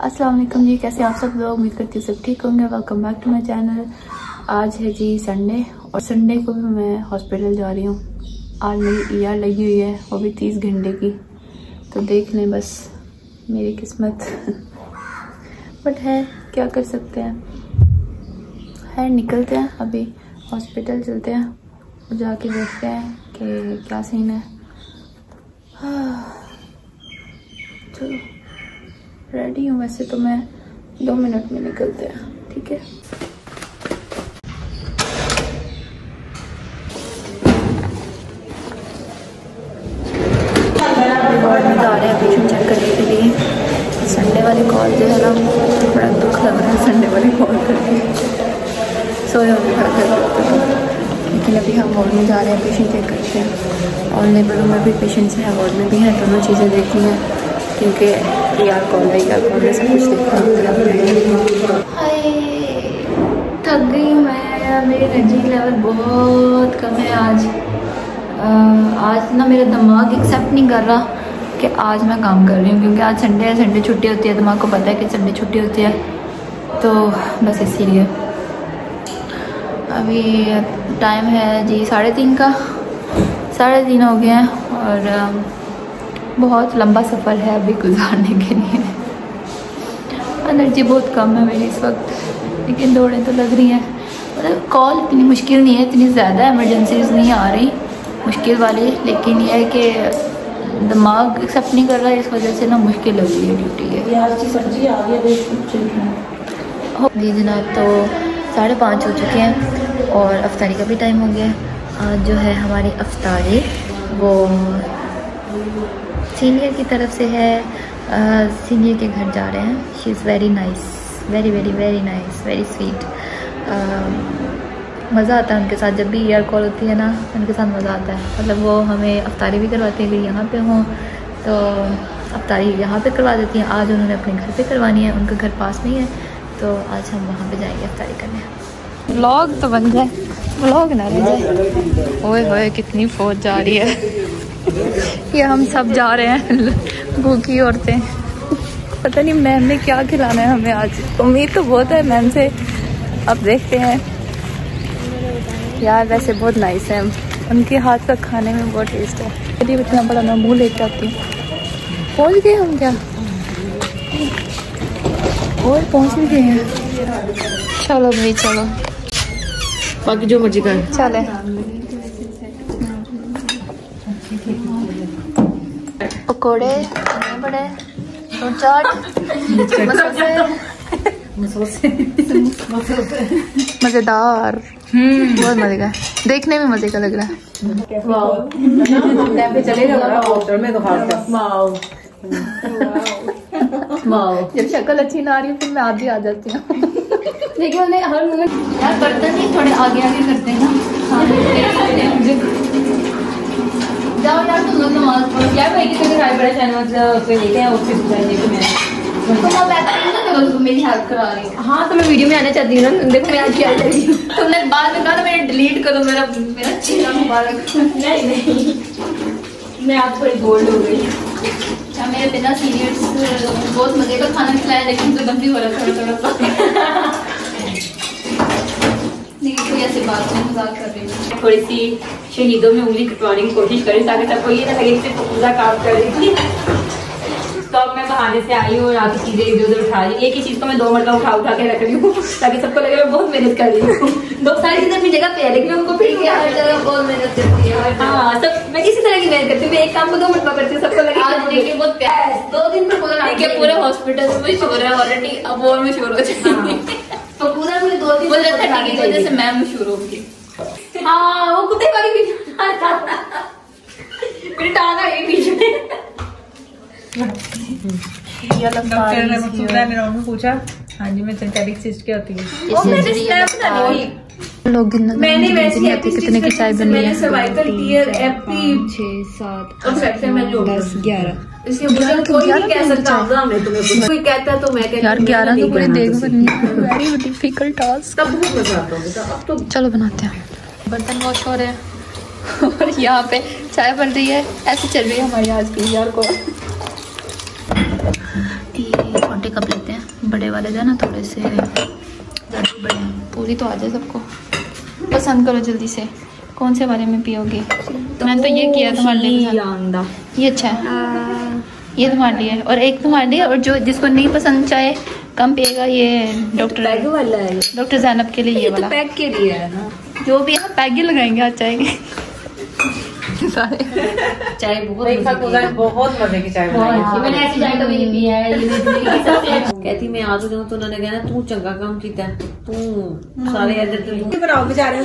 अस्सलाम वालेकुम जी, कैसे आप सब लोग? उम्मीद करती हूँ सब ठीक होंगे। Welcome back to my channel. आज है जी संडे और संडे को भी मैं हॉस्पिटल जा रही हूँ। आज मेरी ER लगी हुई है, वो भी 30 घंटे की। तो देख लें बस मेरी किस्मत बट है, क्या कर सकते हैं। है, निकलते हैं अभी हॉस्पिटल, चलते हैं और जाके देखते हैं कि क्या सीन है। चलो रेडी हूँ वैसे तो मैं, 2 मिनट में निकलते हैं, ठीक है। वार्ड में जा रहे हैं पेशेंट चेक करने के लिए। संडे वाली कॉल जो है ना, बड़ा दुख लग रहा है संडे वाली कॉल करके। सोए होंगे घर पे, लेकिन अभी हम वार्ड में जा रहे हैं पेशेंट चेक करते हैं। और लेबर रूम में भी पेशेंट्स हैं, वार्ड में भी हैं, दोनों चीज़ें देखनी हैं क्योंकि ER कॉल में सब कुछ देखना है। थक गई मैं, मेरी एनर्जी लेवल बहुत कम है आज। आज ना मेरा दिमाग एक्सेप्ट नहीं कर रहा कि आज मैं काम कर रही हूँ, क्योंकि आज संडे है, संडे छुट्टी होती है। दिमाग को पता है कि संडे छुट्टी होती है, तो बस इसीलिए। अभी टाइम है जी 3:30 का, 3:30 हो गए हैं और बहुत लंबा सफ़र है अभी गुजारने के लिए। एनर्जी बहुत कम है मेरी इस वक्त, लेकिन दौड़ें तो लग रही हैं। मतलब कॉल इतनी मुश्किल नहीं है, इतनी ज़्यादा इमरजेंसीज नहीं आ रही मुश्किल वाली, लेकिन यह है कि दिमाग एक्सेप्ट नहीं कर रहा है, इस वजह से ना मुश्किल लग रही है ड्यूटी है। सब्जी आ गई जी जनाब, तो 5:30 हो चुके हैं और अफ्तारी का भी टाइम हो गया है। आज जो है हमारी अफ्तारी वो सीनियर की तरफ से है। सीनियर के घर जा रहे हैं। She is very nice, very very very nice, very sweet. मज़ा आता है उनके साथ, जब भी ER कॉल होती है ना उनके साथ मज़ा आता है। मतलब वो हमें अफ्तारी भी करवाते हैं, अगर यहाँ पे हों तो अफ्तारी यहाँ पे करवा देती हैं। आज उन्होंने अपने घर पे करवानी है, उनका घर पास में ही है, तो आज हम वहाँ पे जाएंगे अफ्तारी करने। व्लॉग तो बन जाए, व्लॉग ना रह जाए। ओए होए कितनी फौज जा रही है। ये हम सब जा रहे हैं भूखी औरतें। पता नहीं मैम ने क्या खिलाना है हमें आज, उम्मीद तो बहुत है मैम से, अब देखते हैं। यार वैसे बहुत नाइस है, उनके हाथ का खाने में बहुत टेस्ट है। यदि इतना बड़ा मैं मुँह लेके आती हूँ। पहुँच गए हम क्या? और पहुँच भी गए हैं। चलो भाई चलो, बाकी जो मर्जी कर चले। पकोड़े बड़े और चाट मजेदार, बहुत मजे का, देखने में मजे का लग रहा है। जब शक्ल अच्छी ना आ रही फिर मैं आधी आ जाती हूँ। लेकिन उन्हें हर मिनट यार बर्तन ही थोड़े आगे आगे करते हैं ना। जाओ यार तुम लोग नमाज पढ़ो यार। मैं किसी का बड़ा चैनल पे लेके आया, उससे पूछा कि मैं तुम अब ऐसा नहीं ना करो, तुम मेरी हेल्प करा रही हो। हाँ तो मैं वीडियो में आना चाहती हूँ ना, देखो मैं आज क्या कर रही हूँ। तुमने बाद में कहा ना मेरे डिलीट करो मेरा चेहरा मुबारक। नहीं मैं आज थोड़ी बोल्ड हो गई। अच्छा मेरे बिना सीरियस बहुत मजे का खाना खिलाया, लेकिन तो गंदी हो रहा था थोड़ा। कोई ऐसी बात नहीं, मजाक कर रही हूँ। थोड़ी सी शहीदों में उंगली कटवाने की कोशिश करी ताकि सबको ये ना लगे सिर्फ पूजा काम कर रही थी। तो अब मैं बहाने से आई हूँ और आधी चीजें इधर उधर उठा रही। एक ही चीज को मैं 2 मरतबा उठा के रख रही हूँ ताकि सबको लगे मैं बहुत मेहनत कर रही हूँ। 2 सारी चीजें अपनी जगह पे है, लेकिन उनको फिर के हर जगह बहुत मेहनत करती है। हाँ सब मैं किसी तरह की मेहनत करती हूँ। मैं एक काम को 2 मरतबा करती हूँ, सबको लगे आज देखिए बहुत प्यार। 2 दिन पर पूरे हॉस्पिटल में शोर है ऑलरेडी, अब और में शोर हो जाएगी। तो पूरा पूरे 2 दिन की वजह से मैम मशहूर होगी। हाँ वो कुत्ते वाली भी मेरी टांग आ गई बीच में। डॉक्टर ने मुझसे पूछा, हाँ जी मैं सिंथेटिक सिस्ट क्या होती है। लोग मैंने वैसे कितने की चाय बन रही है? सर्वाइकल टीयर एपी 6 7 और सेक्शन में जो 10 11 इसके मुझे कोई नहीं कह सकता। हमने तुम्हें कोई कहता तो मैं कहती यार 11 तो पूरे देख बननी है। Very difficult task. तब बहुत मजा आता है। अब तो चलो बनाते हैं। बर्तन वॉश हो रहे हैं और यहाँ पे चाय बन रही है। ऐसे चल रही है हमारी आज की यार को। छोटे कप लेते हैं, बड़े वाले जो है ना थोड़े से ज़्यादा बड़े हैं। पूरी तो आ जाए सबको। पसंद करो जल्दी से, कौन से वाले में पियोगे? मैंने तो ये किया तुम्हारे लिए, ये अच्छा है, ये तुम्हारे लिए और एक तुम्हारे लिए। और जो जिसको नहीं पसंद चाहे कम पिएगा, ये डॉक्टर वाला है, डॉक्टर जैनब के लिए ये वाला। तो पैक के लिए है ना, जो भी है पैक ही लगाएंगे आज चाय के सारे। चाय बहुत मजे की चाय मैंने ऐसी चाय कभी नहीं पी है। कहती मैं आ जाऊँ तो उन्होंने कहना तू चंगा काम किया, तू सारे इधर बनाओ बेचारे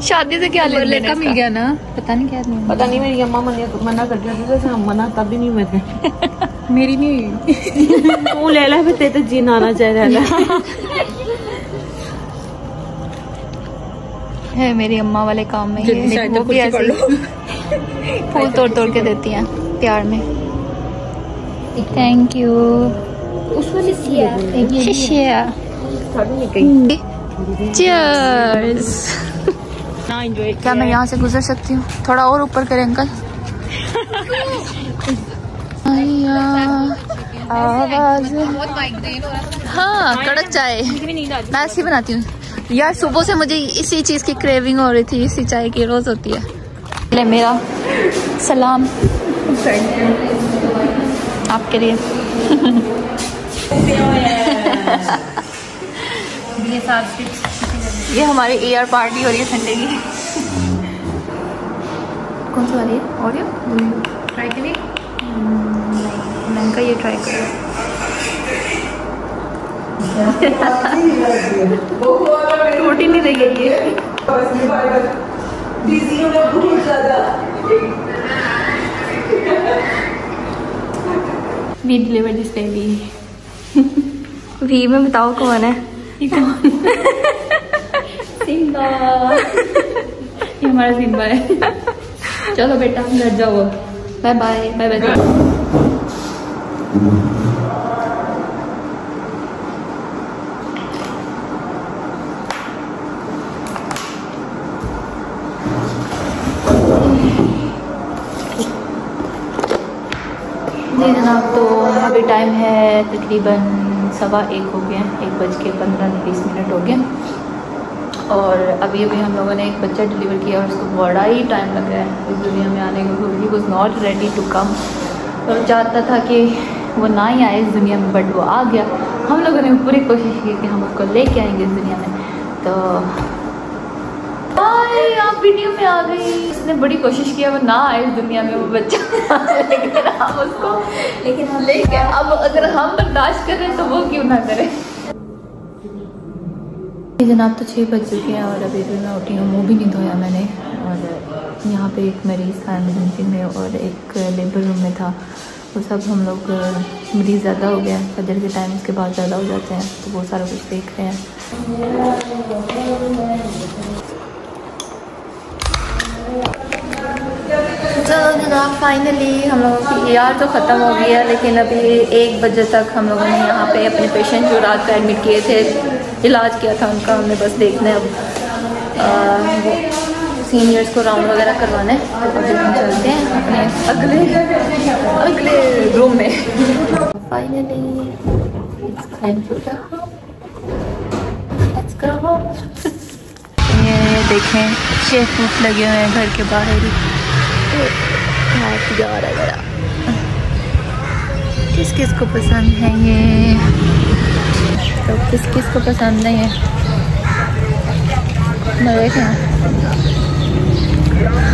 शादी से क्या लेना मिल गया ना, पता नहीं क्या पता नहीं। मेरी अम्मा मना कर दिया था, हम मना तब भी नहीं हुए थे। मेरी नहीं हुई। तू ले ला, फिर तेरे तो जीन आना चाहिए है मेरी अम्मा वाले काम में। ये वो भी ऐसे फूल तोड़ तोड़ के देती हैं प्यार में। Thank you. उसमें चीयर्स। क्या मैं यहाँ से गुजर सकती हूँ? थोड़ा और ऊपर करें अंकल। आवाज। हाँ कड़क चाय मैं ऐसी बनाती हूँ यार। सुबह से मुझे इसी चीज़ की क्रेविंग हो रही थी, इसी चाय की रोज होती है। ले मेरा सलाम आपके लिए। ये हमारी AR पार्टी हो रही है संडे की। कौन सी वाली है? और ट्राई करिए। मैंने कहा ये ट्राई करो। रोटी नहीं देगी ये। We delivered this baby. वी में बताओ कौन है? सिम्बा। ये हमारा सिम्बा है। चलो बेटा घर जाओ। Bye bye bye bye. जी जनाब, तो अभी टाइम है तकरीबन 1:15 हो गए हैं, 1:15-20 हो गए। और अभी हम लोगों ने एक बच्चा डिलीवर किया और उसको बड़ा ही टाइम लग रहा है इस दुनिया में आने को। He was not ready to come. और चाहता था कि वो ना ही आए इस दुनिया में, बट वो आ गया। हम लोगों ने पूरी कोशिश की कि हम उसको लेके आएंगे इस दुनिया में। तो आप वीडियो में आ गई। उसने बड़ी कोशिश किया वो ना आए इस दुनिया में वो बच्चा, लेकिन हम लेके अब अगर हम बर्दाश्त करें तो वो क्यों ना करें। जनाब तो 6 बज चुके हैं और अभी भी मैं उठी हूँ, मुँह भी नहीं धोया मैंने। और यहाँ पे एक मरीज़ था एमरजेंसी में और एक लेबर रूम में था। वो सब हम लोग मरीज़ ज़्यादा हो गया, फजर के टाइम उसके बाद ज़्यादा हो जाते हैं, तो वो सारा कुछ देख रहे हैं। चलो जनाब फाइनली हम लोगों की ER तो ख़त्म हो गई है, लेकिन अभी 1 बजे तक हम लोगों ने यहाँ पे अपने पेशेंट जो रात का एडमिट किए थे, इलाज किया था उनका, हमने बस देखना है अब सीनियर्स को राउंड वगैरह करवाना है। तो अभी हम चलते हैं अपने अगले रूम में। फाइनली ये देखें शेफ फूट लगे हुए हैं घर के बाहर ही। जा रहा है मेरा। किस किस को पसंद है ये, तो किस किस को पसंद नहीं है? मैं देखें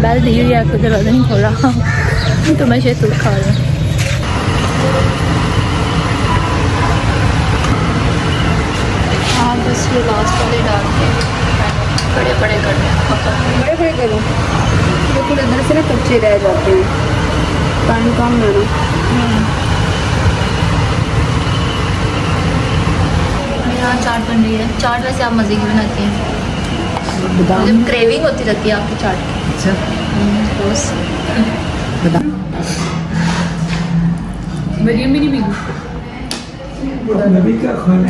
बैल दी हुई है, आपको दरवाजा नहीं खोल रहा तो मैं शेफ फूट खा रही हूँ। हाँ बस ये लास्ट वाले डाल के बड़े बड़े करूँ, बिल्कुल अंदर से ना कच्चे रह जाते हैं, पानी कम लेना। यहाँ चाट बन रही है। चाट वैसे आप मज़े की बनाती हैं, जब क्रेविंग होती रहती है आपकी चाट की। अच्छा मरियम भी नहीं भी क्या खाना